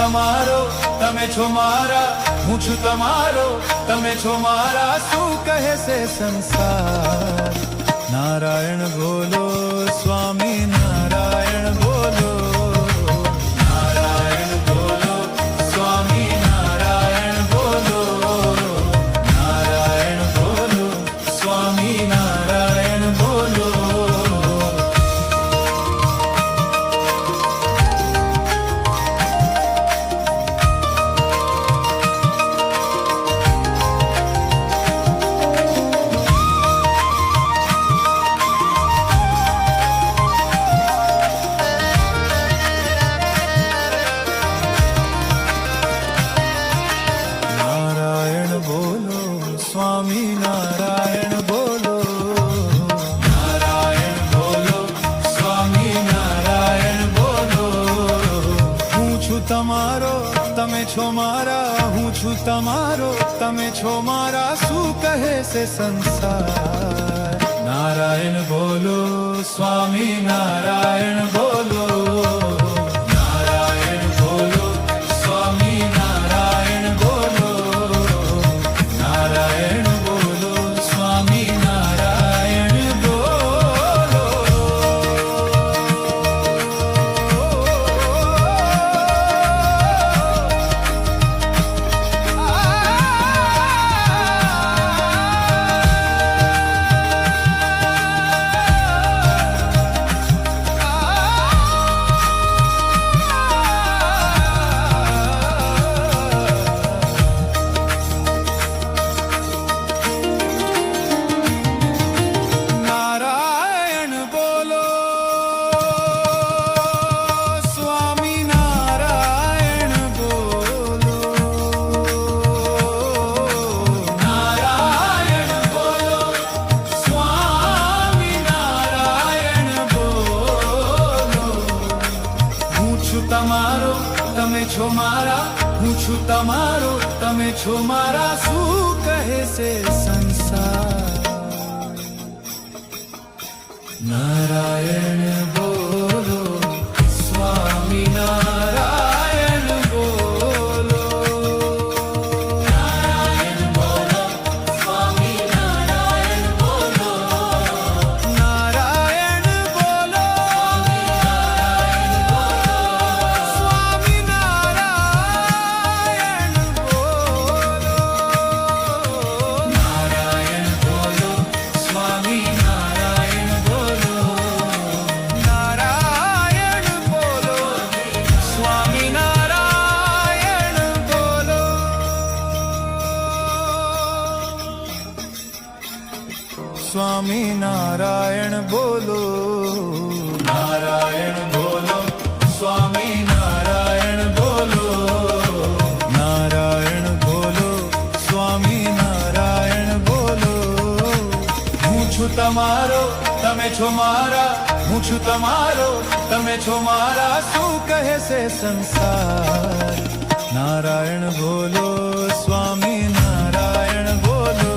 તમારો તમે છો મારા હું છું તમારો તમે છો મારા શું કહે છે સંસાર નારાયણ બોલો સ્વામી નારાયણ બોલો નારાયણ બોલો સ્વામી નારાયણ બોલો નારાયણ બોલો સ્વામી નારાયણ બોલો સ્વામી નારાયણ બોલો નારાયણ બોલો સ્વામી નારાયણ બોલો હું છું તમારો તમે છો મારા હું છું તમારો તમે છો મારા શું કહે છે સંસાર નારાયણ બોલો સ્વામી નારાયણ બોલો નારાયણ બોલો સ્વામી નારાયણ બોલો નારાયણ બોલો સ્વામી નારાયણ બોલો તમારો તમે છો મારા હું છું તમારો તમે છો મારા શું કહે છે સંસાર નારાયણ બોલો સ્વામી નારાયણ બોલો નારાયણ બોલો સ્વામી નારાયણ બોલો નારાયણ બોલો સ્વામી નારાયણ બોલો નારાયણ બોલો સ્વામી નારાયણ બોલો નારાયણ બોલો સ્વામી નારાયણ બોલો હું છું તમારો તમે છો મારા હું છું તમારો તમે છો મારા શું કહે છે સંસાર નારાયણ બોલો સ્વામી નારાયણ બોલો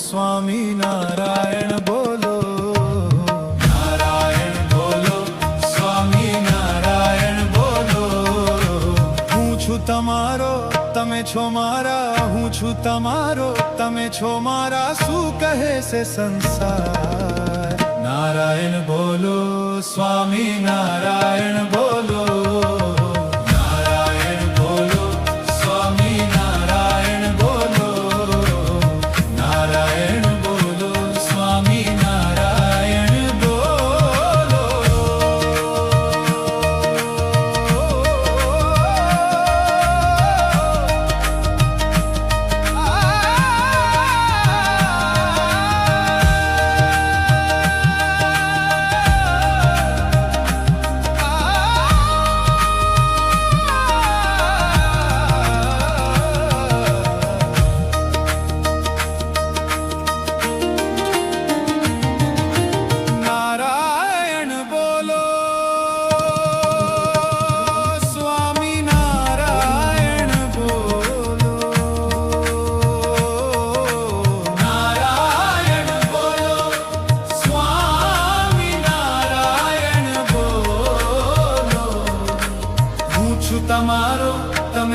સ્વામી નારાયણ બોલો નારાયણ બોલો સ્વામી નારાયણ બોલો હું છું તમારો તમે છો મારા હું છું તમારો તમે છો મારા શું કહે છે સંસાર નારાયણ બોલો સ્વામી નારાયણ બોલો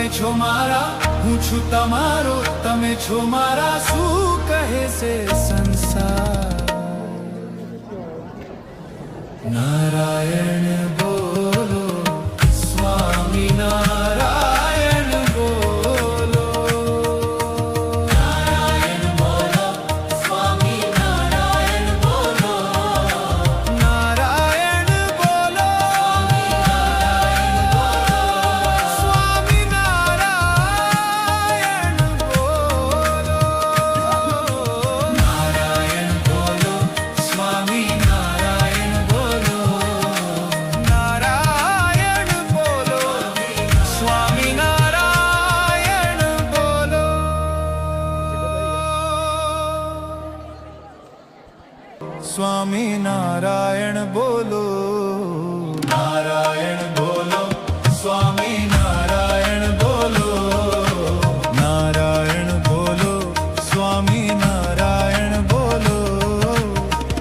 તમે છો મારા, હું છું તમારો, તમે છો મારા, શું કહે છે સંસાર? નારાયણ બોલો, સ્વામી નારાયણ બોલો, નારાયણ બોલો, સ્વામી નારાયણ બોલો, નારાયણ બોલો, સ્વામી નારાયણ બોલો, નારાયણ બોલો, સ્વામી નારાયણ બોલો, નારાયણ બોલો, સ્વામી નારાયણ બોલો, સ્વામી નારાયણ બોલો, નારાયણ બોલો, સ્વામી નારાયણ બોલો, નારાયણ બોલો, સ્વામી નારાયણ બોલો.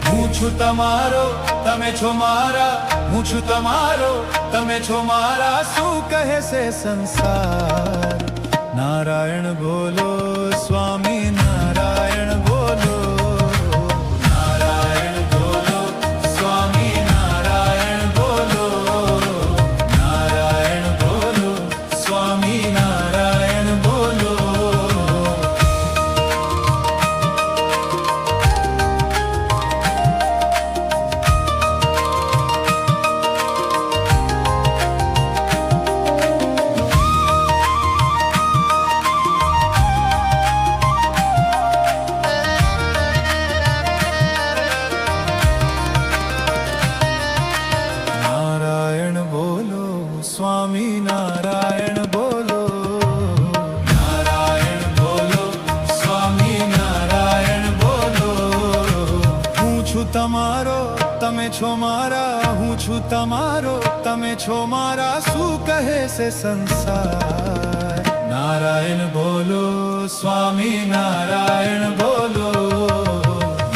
હું છું તમારો, તમે છો મારા, હું છું તમારો, તમે છો મારા, શું કહે છે સંસાર? નારાયણ બોલો, સ્વામી નારાયણ બોલો, નારાયણ બોલો, સ્વામી નારાયણ બોલો, નારાયણ બોલો, સ્વામી નારાયણ બોલો. નારાયણ બોલો, સ્વામી નારાયણ બોલો, નારાયણ બોલો, સ્વામી નારાયણ બોલો. હું છું તમારો, તમે છો મારા, હું છું તમારો, તમે છો મારા, શું કહે છે સંસાર? નારાયણ બોલો, સ્વામી નારાયણ બોલો,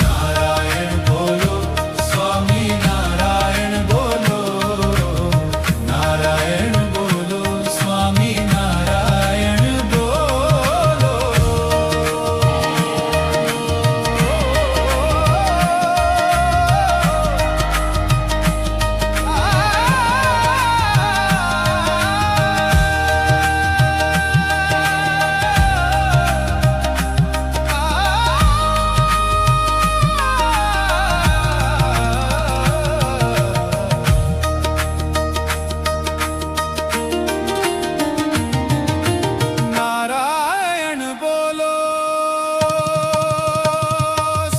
નારાયણ બોલો, સ્વામી નારાયણ બોલો, નારાયણ બોલો, સ્વામી નારાયણ બોલો. નારાયણ બોલો,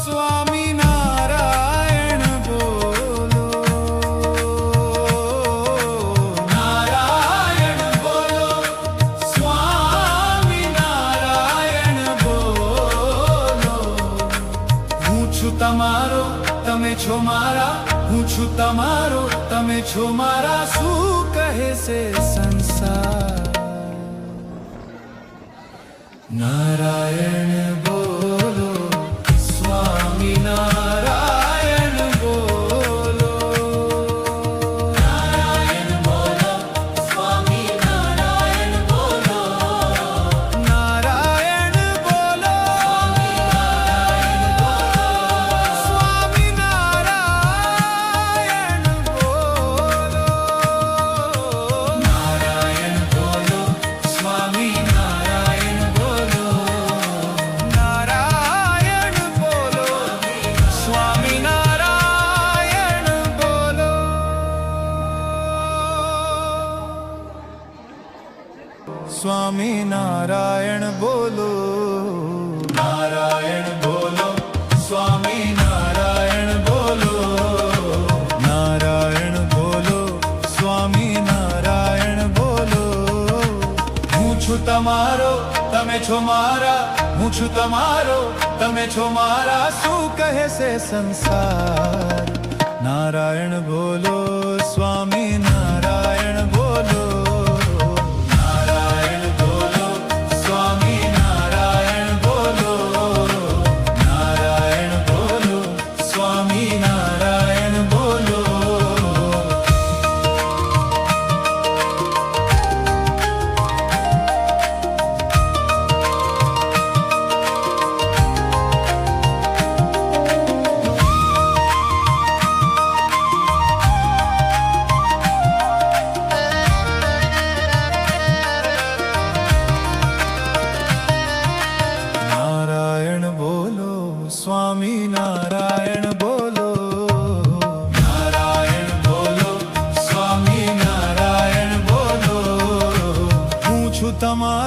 સ્વામી નારાયણ બોલો, નારાયણ બોલો, સ્વામી નારાયણ બોલો. હું છું તમારો, તમે છો મારા, હું છું તમારો, તમે છો મારા, શું કહે છે સંસાર? નારાયણ બોલો, સ્વામી નારાયણ બોલો, નારાયણ બોલો, સ્વામી નારાયણ બોલો, નારાયણ બોલો, સ્વામી નારાયણ બોલો, નારાયણ બોલો, સ્વામી નારાયણ બોલો, નારાયણ બોલો, સ્વામી નારાયણ બોલો, સ્વામી નારાયણ બોલો, નારાયણ બોલો, સ્વામી નારાયણ બોલો, નારાયણ બોલો, સ્વામી નારાયણ બોલો. હું છું તમારો, તમે છો મારા, હું છું તમારો, તમે છો મારા, શું કહે છે સંસાર? નારાયણ બોલો, સ્વામી નારાયણ બોલો, નારાયણ બોલો, સ્વામી નારાયણ બોલો, નારાયણ બોલો, સ્વામી નારાયણ બોલો.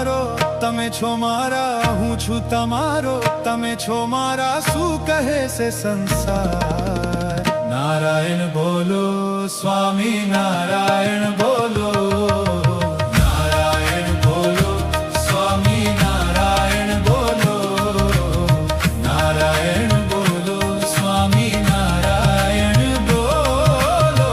તમારો તમે છો મારા હું છું તમારો તમે છો મારા શું કહે છે સંસાર નારાયણ બોલો સ્વામી નારાયણ બોલો નારાયણ બોલો સ્વામી નારાયણ બોલો નારાયણ બોલો સ્વામી નારાયણ બોલો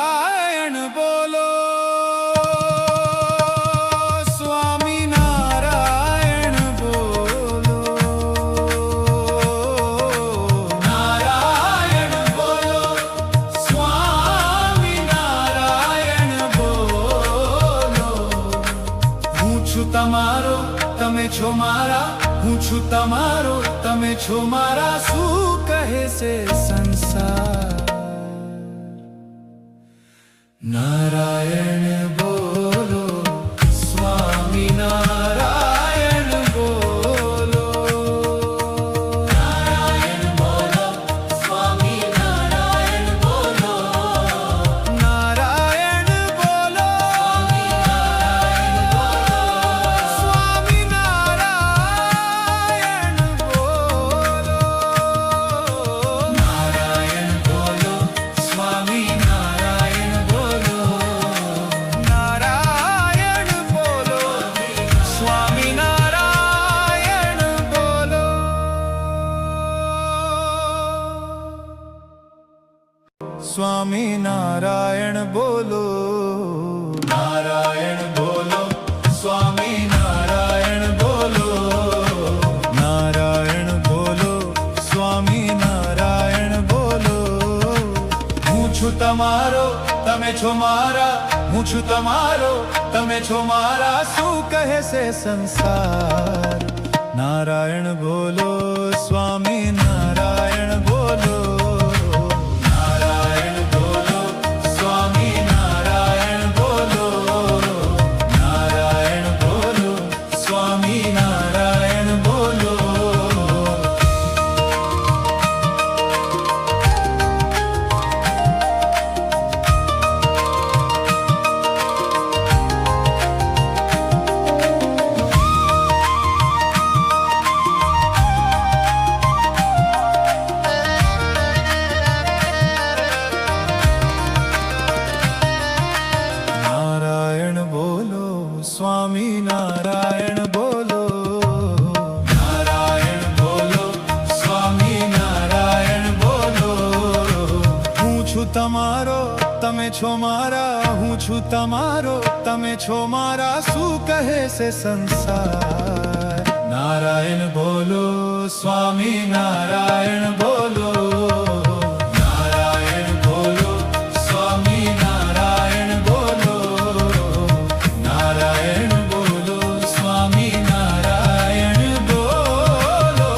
નારાયણ બોલો સ્વામી નારાયણ બોલો નારાયણ બોલો સ્વામી નારાયણ બોલો હું છું તમારો તમે છો મારા હું છું તમારો તમે છો મારા શું કહે છે સંસાર નારાયણ બોલો સ્વામી નારાયણ બોલો નારાયણ બોલો સ્વામી નારાયણ બોલો નારાયણ બોલો સ્વામી નારાયણ બોલો નારાયણ બોલો સ્વામી નારાયણ બોલો નારાયણ બોલો સ્વામી નારાયણ બોલો સ્વામી નારાયણ બોલો નારાયણ બોલો સ્વામી નારાયણ બોલો નારાયણ બોલો સ્વામી નારાયણ બોલો હું છું તમારો તમે છો મારા હું છું તમારો તમે છો મારા શું કહે છે સંસાર નારાયણ બોલો સ્વામી નારાયણ બોલો નારાયણ બોલો સ્વામી નારાયણ બોલો નારાયણ બોલો સ્વામી નારાયણ બોલો નારાયણ બોલો સ્વામી નારાયણ બોલો નારાયણ બોલો સ્વામી નારાયણ બોલો હું છું તમારો તમે છો મારા હું છું તમારો તમે છો મારા શું કહે છે સંસાર નારાયણ બોલો સ્વામી નારાયણ બોલો નારાયણ બોલો સ્વામી નારાયણ બોલો નારાયણ બોલો સ્વામી નારાયણ બોલો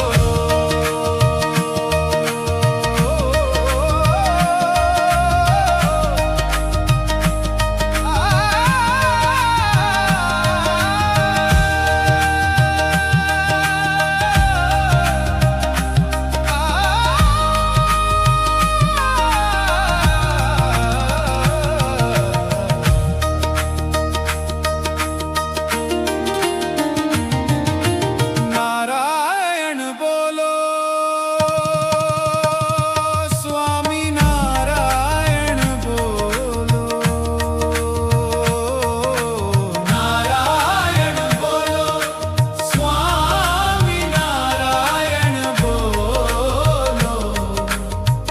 નારાયણ બોલો સ્વામી નારાયણ બોલો નારાયણ બોલો સ્વામી નારાયણ બોલો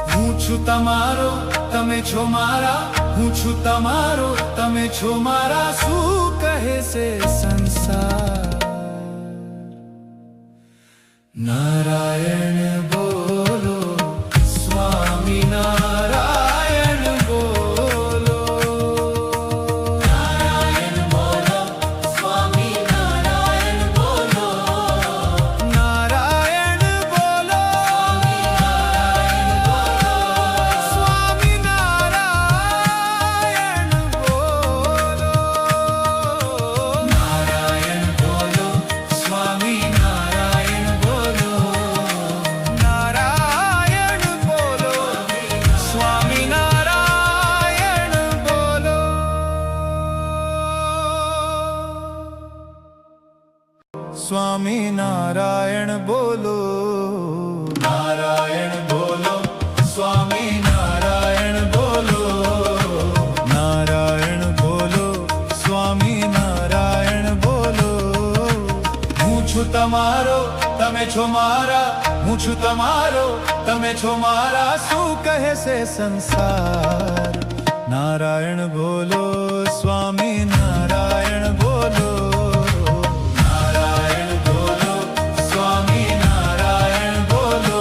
હું છું તમારો તમે છો મારા હું છું તમારો તમે છો મારા શું કહે છે સંસાર નારાયણ બોલો સ્વામી નારાયણ બોલો નારાયણ બોલો સ્વામી નારાયણ બોલો સ્વામી નારાયણ બોલો, નારાયણ બોલો, સ્વામી નારાયણ બોલો, નારાયણ બોલો, સ્વામી નારાયણ બોલો. હું છું તમારો, તમે છો મારા, હું છું તમારો, તમે છો મારા, શું કહે છે સંસાર? નારાયણ બોલો, સ્વામી નારાયણ બોલો, નારાયણ બોલો, સ્વામી નારાયણ બોલો,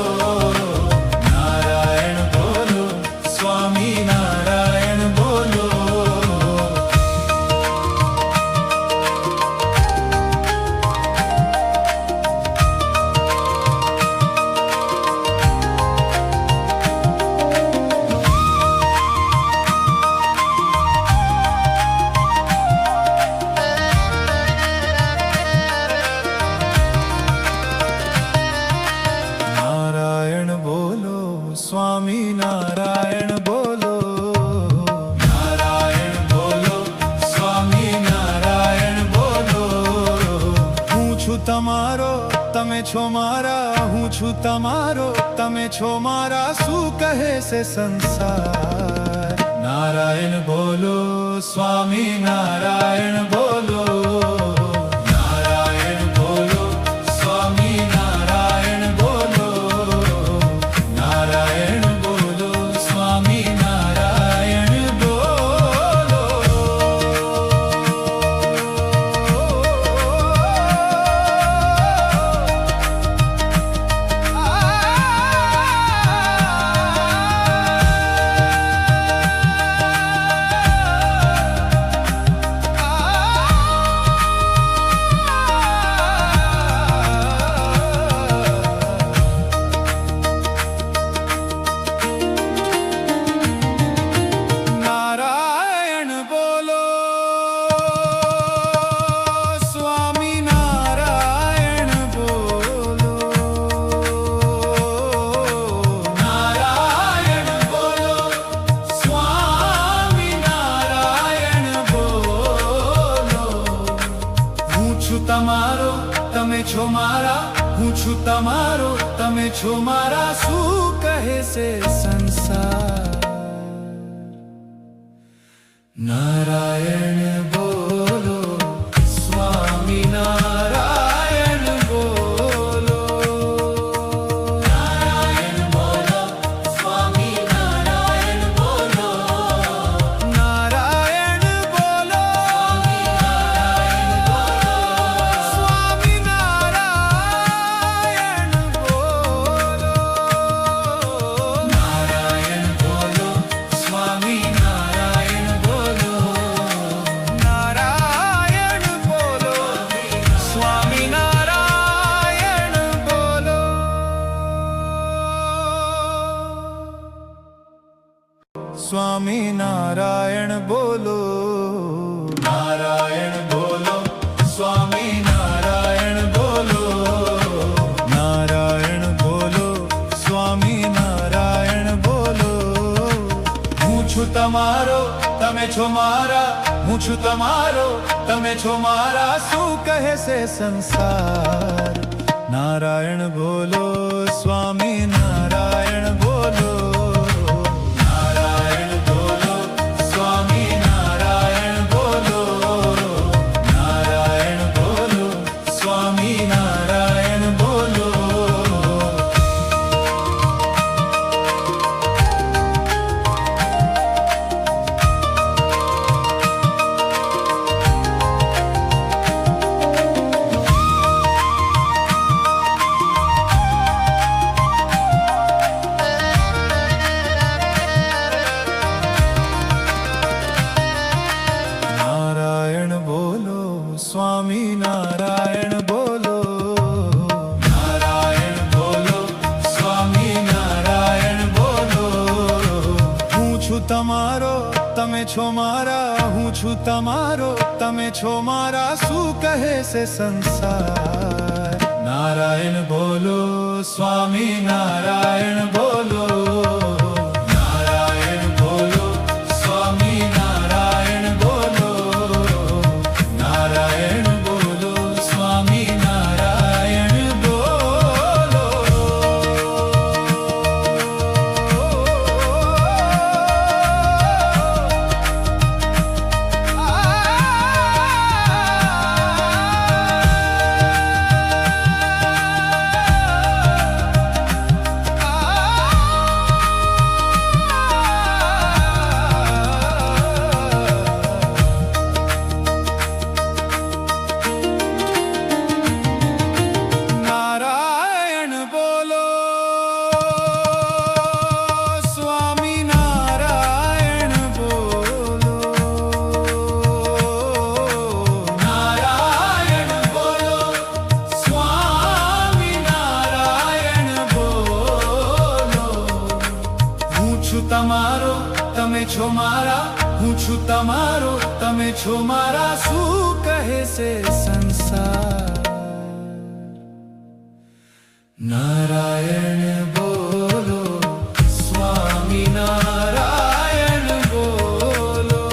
નારાયણ બોલો, સ્વામી નારાયણ બોલો. સ્વામી નારાયણ બોલો, નારાયણ બોલો, સ્વામી નારાયણ બોલો. હું છું તમારો, તમે છો મારા, હું છું તમારો, તમે છો મારા, શું કહે છે સંસાર? નારાયણ બોલો, સ્વામી નારાયણ બોલો, નારાયણ બોલો, સ્વામી નારાયણ બોલો, નારાયણ બોલો, સ્વામી નારાયણ બોલો. તમારો, તમે છો મારા, હું છું તમારો, તમે છો મારા, શું કહે છે સંસાર? નારાયણ બોલો, સ્વામી નારાયણ બોલો, નારાયણ બોલો, સ્વામી નારાયણ બોલો, નારાયણ બોલો, સ્વામી નારાયણ બોલો, નારાયણ બોલો, સ્વામી નારાયણ બોલો, નારાયણ બોલો, સ્વામી નારાયણ બોલો. સ્વામી નારાયણ બોલો, નારાયણ બોલો, સ્વામી નારાયણ બોલો, નારાયણ બોલો, સ્વામી નારાયણ બોલો. હું છું તમારો, તમે છો મારા, હું છું તમારો, તમે છો મારા, શું કહે છે સંસાર? નારાયણ બોલો, સ્વામી નારાયણ બોલો, નારાયણ બોલો, સ્વામી નારાયણ બોલો, નારાયણ બોલો, સ્વામી નારાયણ બોલો. નારાયણ બોલો, સ્વામી નારાયણ બોલો, નારાયણ બોલો, સ્વામી નારાયણ બોલો. હું છું તમારો, તમે છો મારા, હું છું તમારો, તમે છો મારા, શું કહે છે સંસાર? નારાયણ બોલો, સ્વામી નારાયણ બોલો, નારાયણ બોલો, સ્વામી નારાયણ બોલો, નારાયણ બોલો, સ્વામી નારાયણ. છો મારા હું છું તમારો તમે છો મારા શું કહે છે સંસાર નારાયણ બોલો સ્વામી નારાયણ બોલો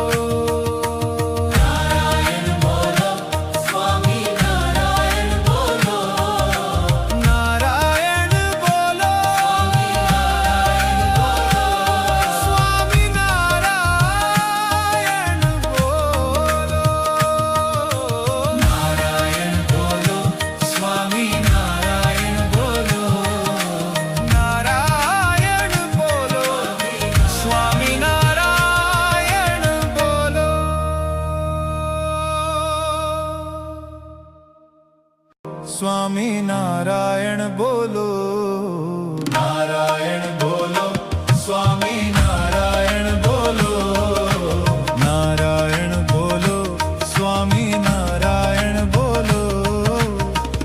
નારાયણ બોલો સ્વામી નારાયણ બોલો નારાયણ બોલો સ્વામી નારાયણ બોલો નારાયણ બોલો સ્વામી નારાયણ બોલો નારાયણ બોલો સ્વામી નારાયણ બોલો સ્વામી નારાયણ બોલો નારાયણ બોલો સ્વામી નારાયણ બોલો નારાયણ બોલો સ્વામી નારાયણ બોલો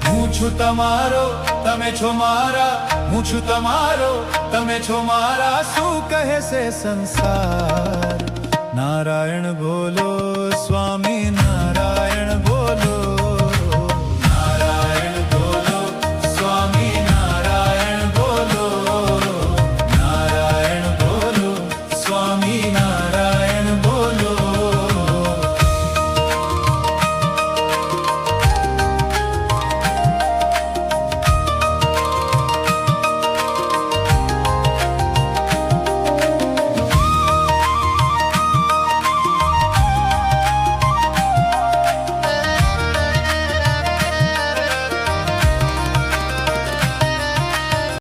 હું છું તમારો તમે છો મારા હું છું તમારો તમે છો મારા શું કહે છે સંસાર નારાયણ બોલો સ્વામી